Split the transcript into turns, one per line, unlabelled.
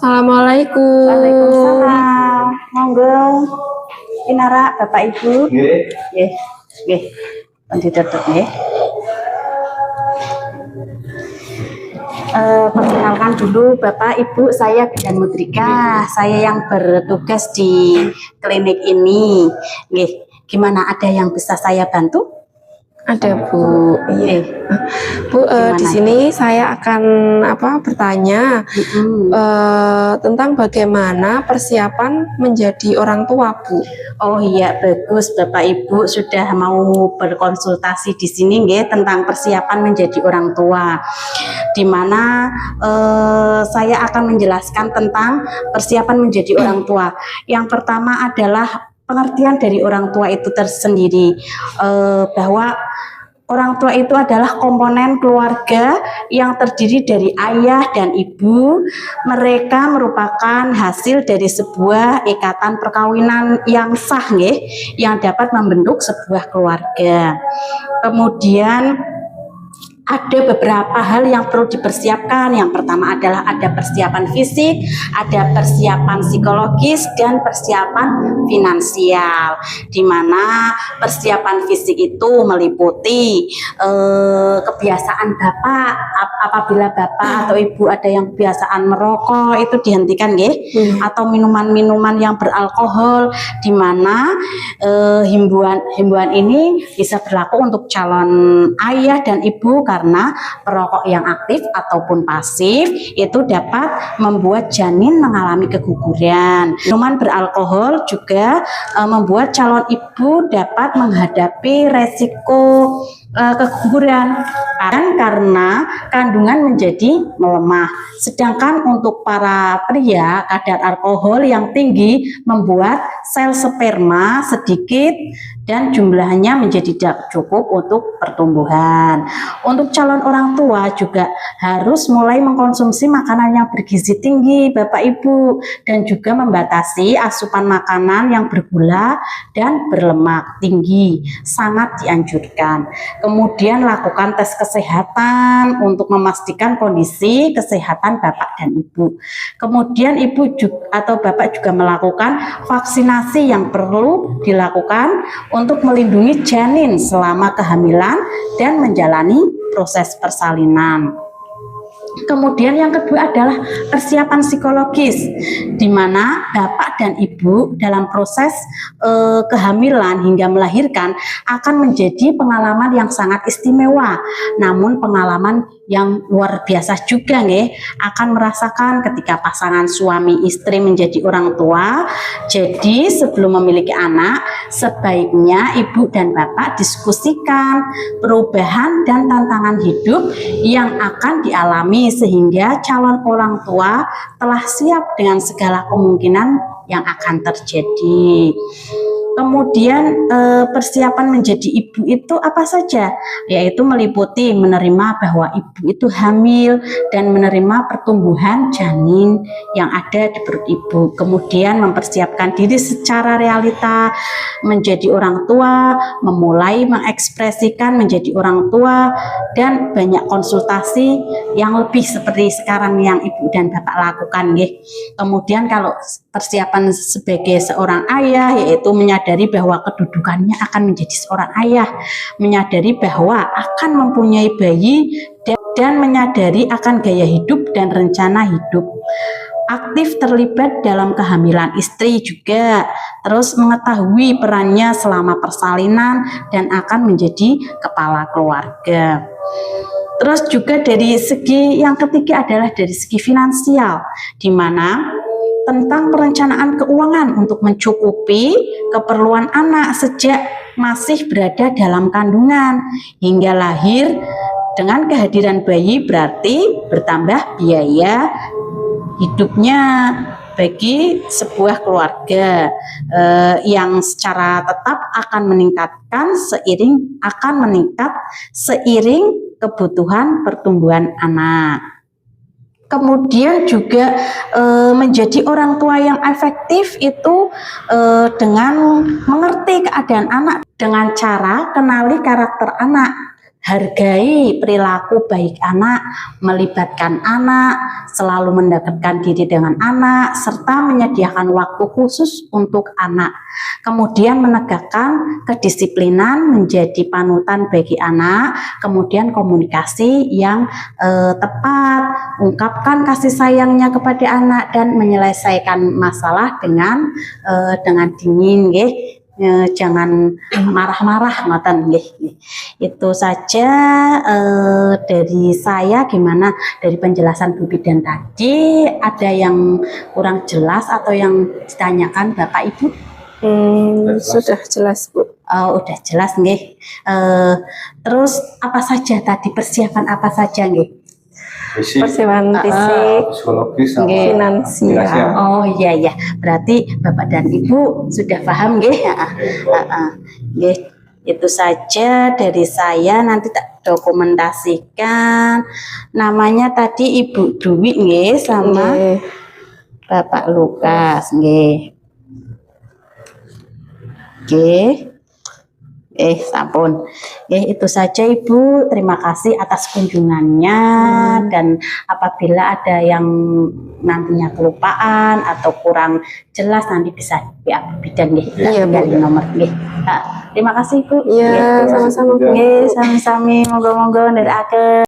Assalamualaikum.
Waalaikumsalam. Monggo. Inara Bapak Ibu.
Nggih.
Nggih. Nggih. Pun ditutup nggih. Perkenalkan dulu Bapak Ibu, saya Bidan Mudrika. Saya yang bertugas di klinik ini. Nggih. Gimana, ada yang bisa saya bantu?
Ada Bu. Iya. Bu, di sini saya akan bertanya tentang bagaimana persiapan menjadi orang tua, Bu.
Oh iya, bagus Bapak Ibu sudah mau berkonsultasi di sini nggih tentang persiapan menjadi orang tua. Di mana saya akan menjelaskan tentang persiapan menjadi orang tua. Yang pertama adalah pengertian dari orang tua itu tersendiri, bahwa orang tua itu adalah komponen keluarga yang terdiri dari ayah dan ibu. Mereka merupakan hasil dari sebuah ikatan perkawinan yang sah, yang dapat membentuk sebuah keluarga. Kemudian ada beberapa hal yang perlu dipersiapkan. Yang pertama adalah ada persiapan fisik, ada persiapan psikologis, dan persiapan finansial. Di mana persiapan fisik itu meliputi kebiasaan Bapak. Apabila Bapak atau Ibu ada yang kebiasaan merokok, itu dihentikan, atau minuman-minuman yang beralkohol. Di mana himbauan ini bisa berlaku untuk calon ayah dan ibu, karena perokok yang aktif ataupun pasif itu dapat membuat janin mengalami keguguran. Minuman beralkohol juga membuat calon ibu dapat menghadapi resiko keguguran karena kandungan menjadi melemah. Sedangkan untuk para pria, kadar alkohol yang tinggi membuat sel sperma sedikit dan jumlahnya menjadi tidak cukup untuk pertumbuhan. Untuk calon orang tua juga harus mulai mengkonsumsi makanan yang bergizi tinggi Bapak Ibu, dan juga membatasi asupan makanan yang bergula dan berlemak tinggi, sangat dianjurkan. Kemudian lakukan tes kesehatan untuk memastikan kondisi kesehatan Bapak dan Ibu. Kemudian Ibu juga, atau Bapak juga melakukan vaksinasi yang perlu dilakukan untuk melindungi janin selama kehamilan dan menjalani proses persalinan. Kemudian yang kedua adalah persiapan psikologis, di mana Bapak dan Ibu dalam proses kehamilan hingga melahirkan akan menjadi pengalaman yang sangat istimewa. Namun pengalaman yang luar biasa juga, akan merasakan ketika pasangan suami istri menjadi orang tua. Jadi sebelum memiliki anak, sebaiknya Ibu dan Bapak diskusikan perubahan dan tantangan hidup yang akan dialami, sehingga calon orang tua telah siap dengan segala kemungkinan yang akan terjadi. Kemudian persiapan menjadi ibu itu apa saja? Yaitu meliputi menerima bahwa ibu itu hamil dan menerima pertumbuhan janin yang ada di perut ibu. Kemudian mempersiapkan diri secara realita menjadi orang tua, memulai mengekspresikan menjadi orang tua, dan banyak konsultasi yang lebih seperti sekarang yang Ibu dan Bapak lakukan. Kemudian kalau persiapan sebagai seorang ayah, yaitu menyadari bahwa kedudukannya akan menjadi seorang ayah, menyadari bahwa akan mempunyai bayi, dan menyadari akan gaya hidup dan rencana hidup. Aktif terlibat dalam kehamilan istri juga, terus mengetahui perannya selama persalinan dan akan menjadi kepala keluarga. Terus juga dari segi yang ketiga adalah dari segi finansial, di mana tentang perencanaan keuangan untuk mencukupi keperluan anak sejak masih berada dalam kandungan hingga lahir. Dengan kehadiran bayi berarti bertambah biaya hidupnya bagi sebuah keluarga yang secara tetap akan meningkat seiring kebutuhan pertumbuhan anak. Kemudian juga menjadi orang tua yang efektif itu dengan mengerti keadaan anak dengan cara kenali karakter anak. hargai perilaku baik anak, melibatkan anak, selalu mendekatkan diri dengan anak, serta menyediakan waktu khusus untuk anak. Kemudian menegakkan kedisiplinan menjadi panutan bagi anak, kemudian komunikasi yang tepat, ungkapkan kasih sayangnya kepada anak dan menyelesaikan masalah dengan dingin, nggih. Jangan marah-marah, ngoten nggih. Itu saja dari saya. Gimana dari penjelasan Bu Bidan tadi, ada yang kurang jelas atau yang ditanyakan Bapak Ibu?
Sudah jelas Bu.
Udah jelas nggih. Terus apa saja tadi, persiapan apa saja nggih?
Persiapan fisik,
psikologis, sama
finansial.
Oh iya ya, berarti Bapak dan Ibu sudah paham nggih? Nggih, itu saja dari saya. Nanti tak dokumentasikan. Namanya tadi Ibu Dwi nggih sama
Nggih.
Bapak Lukas nggih. Nggih. Sampun. Itu saja Ibu. Terima kasih atas kunjungannya. Dan apabila ada yang nantinya kelupaan atau kurang jelas, nanti bisa WA Bu Bidan nggih.
Iya, Bu.
Tinggal nomor nggih. Terima kasih Bu.
Iya, sama-sama Bu.
Sami-sami. Monggo-monggo nderekaken.